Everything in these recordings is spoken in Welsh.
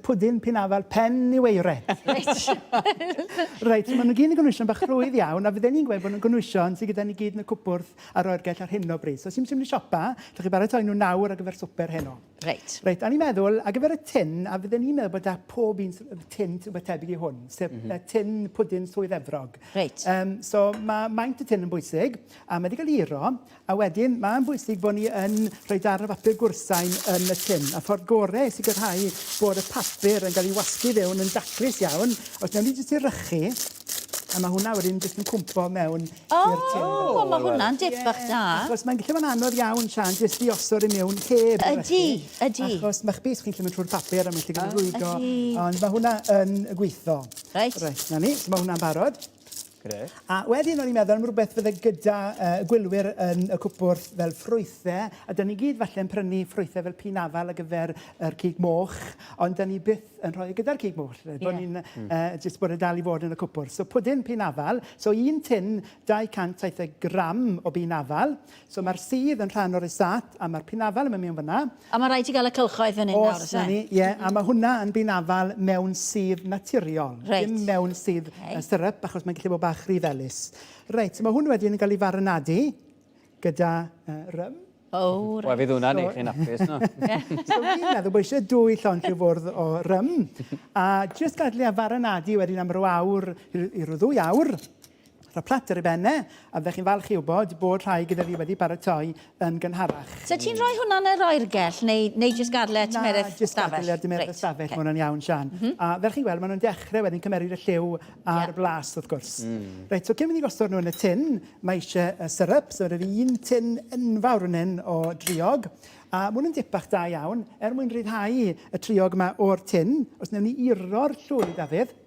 pwdin Pinafal pen i weiret. Reit, maen nhw gyd yn gynwysion bach rwydd iawn, a fydden ni'n gweud bod nhw'n gynwysion sydd gyda ni gyd yn y cwbwrdd a'r oergell ar hyn o bryd. So, os yw'n mynd i siopa, ydych chi baratoi nhw nawr ar gyfer swper heno. Reit. Reit, a ni'n meddwl, ar gyfer y tin, a fydden ni'n meddwl bod pob un tin rhywbeth tebyg i hwn, sef tin pwdin swydd efrog. Reit. So, mae maint y tin yn bwysig, a mae wedi cael iro, a wedyn mae'n bwysig bod ni yn rhoi darn o bapur gwrsain yn y tin. A ffordd gorau i sicrhau bod y papur yn cael ei wasgu fewn yn daclus iawn, os wnawn ni jyst i rychu, a mae hwnna wedyn jyst yn cwmpo mewn i'r tin. O, mae hwnna'n dip bach da. Achos mae'n gallu bod anodd iawn, Sian, jyst i osod i mewn heb Ydy. Achos mae'ch bus chi'n gallu mynd trwy'r papur a mae'n gallu gael rwygo. Ond mae hwnna yn gweithio. Reit. Na ni, so mae hwnna'n barod. Grêt. A wedyn o'n i'n meddwl am rhywbeth fydde gyda gwylwyr yn y cwpwrdd fel ffrwythau, a da ni gyd falle'n prynu ffrwythau fel Pinafal ar gyfer yr cig moch, ond da ni byth yn rhoi gyda'r cig moch. Bod ni'n jyst bod y dal i fod yn y cwpwrdd. So pwdin Pinafal, so un tin 270 gram o Pinafal, so mae'r sydd yn rhan o'r isat, a mae'r Pinafal yn mynd fyna. A mae rhaid i gael y cylchoedd yn un nawr, Os na ni, ie, a mae hwnna yn Pinafal mewn sydd naturiol. Reit. Dim mewn sydd syrup, achos mae'n gallu bod bach rhy felys. Reit, mae hwn wedyn yn cael ei farinadu gyda rym. O, Wel, fydd hwnna'n eich chi'n apus, no? So fi'n meddwl bod eisiau 2 llond rhyw fwrdd o rym. A jyst gadael ei farinadu wedyn am ryw awr i ryw 2 awr. Rhaid plat ar ei benne, a fe chi'n falch i wybod bod rhai gyda fi wedi baratoi yn gynharach. So ti'n rhoi hwnna yn yr oergell, neu jyst gadle tymeredd Na, jyst stafell? gadael ar dymeredd stafell, mae hwnna'n iawn, Sian. A fel chi'n gweld, maen nhw'n dechrau wedyn cymeryd y lliw a'r blas, wrth gwrs. Reit, so cyn mynd i gosod nhw yn y tin, mae eisiau syrup, so ydy fi un tin enfawr yn hyn o driog. A mae hwnna'n dipach da iawn, mwyn rhyddhau y triog yma o'r tin, os wnawn ni uro'r llwy, Dafydd,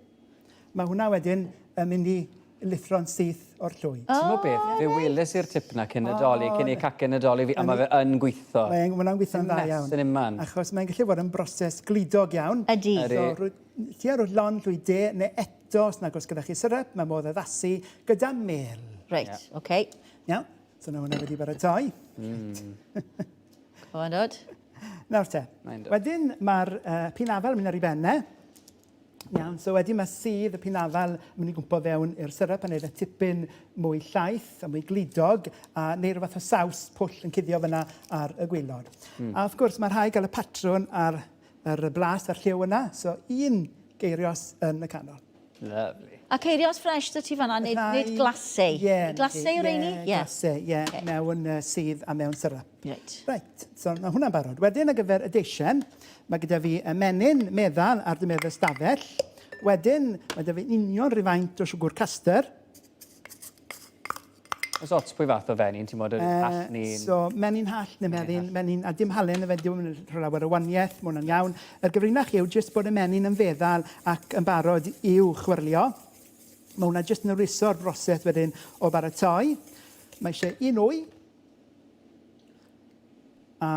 mae hwnna wedyn yn mynd i lithro'n syth o'r llwy. Ti'n mo beth? Fe weles i'r tip na cyn y doli, cyn ei cacen y doli fi, a mae fe yn gweithio. Mae hwnna'n gweithio'n dda iawn. Yn imman. Achos mae'n gallu bod yn broses glidog iawn. Ydy. So, ti ar o'r lon llwy de, neu eto, os nag os gyda chi syrup, mae modd addasu gyda mel. Reit, oce. Iawn, so na hwnna wedi baratoi. Go on, dod. Nawr te. Wedyn mae'r Pinafal yn mynd ar ei benne. Iawn, so wedyn mae sydd y Pinafal yn mynd i gwmpo fewn i'r syrup a wneud y tipyn mwy llaeth a mwy glidog a neu rhywbeth o saws pwll yn cuddio fyna ar y gwylod. A wrth gwrs mae rhai gael y patrwn ar y blas a'r lliw yna, so un geirios yn y canol. Lovely. A ceirios ffres dy ti fanna, nid glasau? Glasau yw'r reini? Ie, glasau, ie, mewn sydd a mewn syrup. Reit. Reit, so mae hwnna'n barod. Wedyn ar gyfer y deisen, mae gyda fi menyn meddal ar dymeddau stafell. Wedyn, mae gyda fi union rhyfaint o siwgr caster. Os ots pwy fath o fenyn, ti'n modd y hall ni'n... So, menyn hall neu menyn, a dim halen y fe, dim rhywle o waniaeth, mae hwnna'n iawn. Yr gyfrinach yw jyst bod y menyn yn feddal ac yn barod i'w chwyrlio. Mae hwnna jyst yn ryso'r broses wedyn o baratoi. Mae eisiau un wy a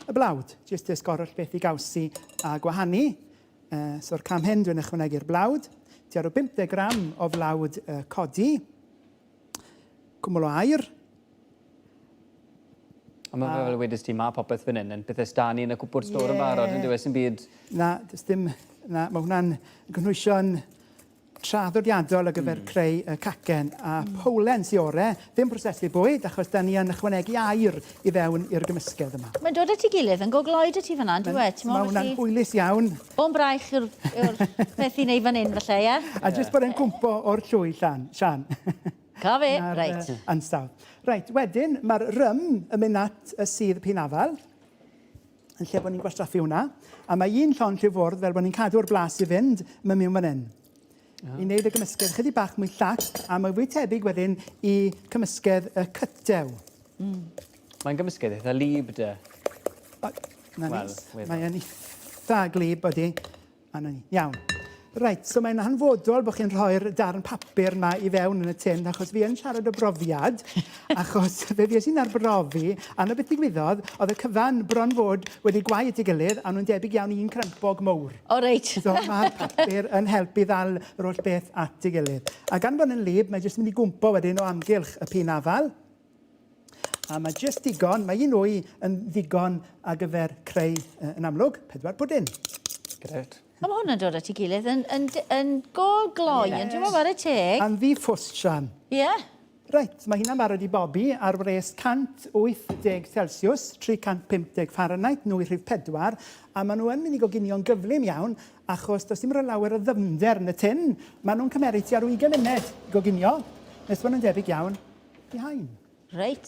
y blawd, jyst esgorol beth i gawsi a gwahanu. So'r cam hyn dwi'n ychwanegu'r blawd. Ti ar o 50 gram o flawd codi. Cwmwl o air. A mae fel wedys ti, mae popeth fan hyn yn bethau stani yn y cwpwr stor yn barod, yn dywys yn byd... Na, mae hwnna'n gynhwysion traddodiadol ar gyfer creu y cacen a powlen sy ore, ddim prosesu bwyd, achos da ni yn ychwanegu air i fewn i'r gymysgedd yma. Mae'n dod at ei gilydd yn gogloed at ti fanna, dwi'n Mae hwnna'n hwylus iawn. O'n braich yw'r beth i wneud fan hyn, falle, ie? A jyst bod e'n cwmpo o'r llwy, Sian. Ca fe, reit. Ansawdd. Reit, wedyn, mae'r rym yn mynd at y sydd Pinafal, yn lle bod ni'n gwastraffu hwnna, a mae un llon lliw fwrdd, fel bod ni'n cadw'r blas i fynd, mae'n mynd fan hyn. I wneud y gymysgedd chydig bach mwy llac, a mae fwy tebyg wedyn i cymysgedd y cytew. Mae'n gymysgedd eitha lib, de. Mae'n eitha glib, bodi. Iawn. Reit, so mae'n hanfodol bod chi'n rhoi'r darn papur yma i fewn yn y tin, achos fi yn siarad o brofiad, achos fe fi sy'n arbrofi, a na beth digwyddodd, oedd y cyfan bron fod wedi gwaed at ei gilydd, a nhw'n debyg iawn i un crympog mowr. O, reit. So mae'r papur yn helpu ddal yr holl beth at ei gilydd. A gan bod yn lib, mae jyst yn mynd i gwmpo wedyn o amgylch y Pinafal. A mae jyst digon, mae un wy yn ddigon ar gyfer creu, yn amlwg, 4 pwdin. Grêt. A mae hwnna'n dod at ei gilydd yn go gloi, yn dwi'n meddwl ar y teg. Am ddi ffwst, Sian. Ie. Reit, mae hynna'n barod i bobi ar wres 180 Celsius, 350 Fahrenheit, 9.4, a maen nhw yn mynd i goginio'n gyflym iawn, achos does dim rhoi lawer o ddyfnder yn y tin. Maen nhw'n cymeryd tua 20 munud i goginio, nes maen nhw'n debyg iawn i hain. Reit.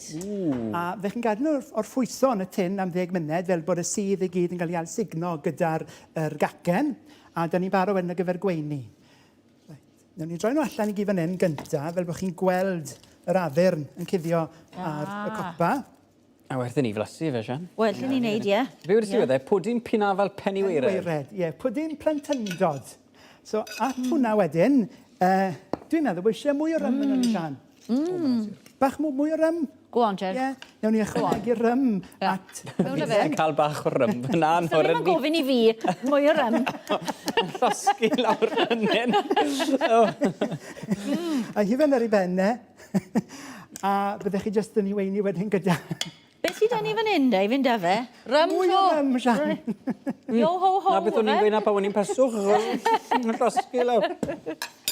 A fe chi'n gadw nhw o'r ffwyso yn y tin am 10 munud, fel bod y sydd i gyd yn cael ei alsigno gyda'r gacen, a da ni'n barod wedyn ar gyfer gweini. Nawr ni droi nhw allan i gyd fan hyn gyntaf, fel bod chi'n gweld yr addurn yn cuddio ar y copa. A werth i ni flasu fe, Sian. Wel, ni'n neud, ie. Fe wedi siwedd e, pwdin pinafal penny weired. Ie, pwdin plantyndod. So, at hwnna wedyn, dwi'n meddwl bod eisiau mwy o rym yn y Sian. Bach mwy o rym. Go on, Jer. Ie, nawn ni ychwanegu rym at... Mewn y fe. Cael bach o rym. Na'n So, ddim yn gofyn i fi, mwy o rym. Llosgu lawr hynny'n. A hyfen ar ei benne. A byddech chi jyst yn ei weini wedyn gyda... Beth sydd ni fan hyn, da, i fynd â fe? Rym Mwy o rym, Sian. Yo, ho, ho, Na beth o'n i'n gweud na pa o'n i'n paswch. Llosgu lawr.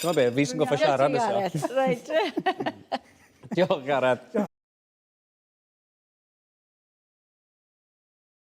Dyma be, fi sy'n goffa siarad ysio. Reit. Diolch, Gareth.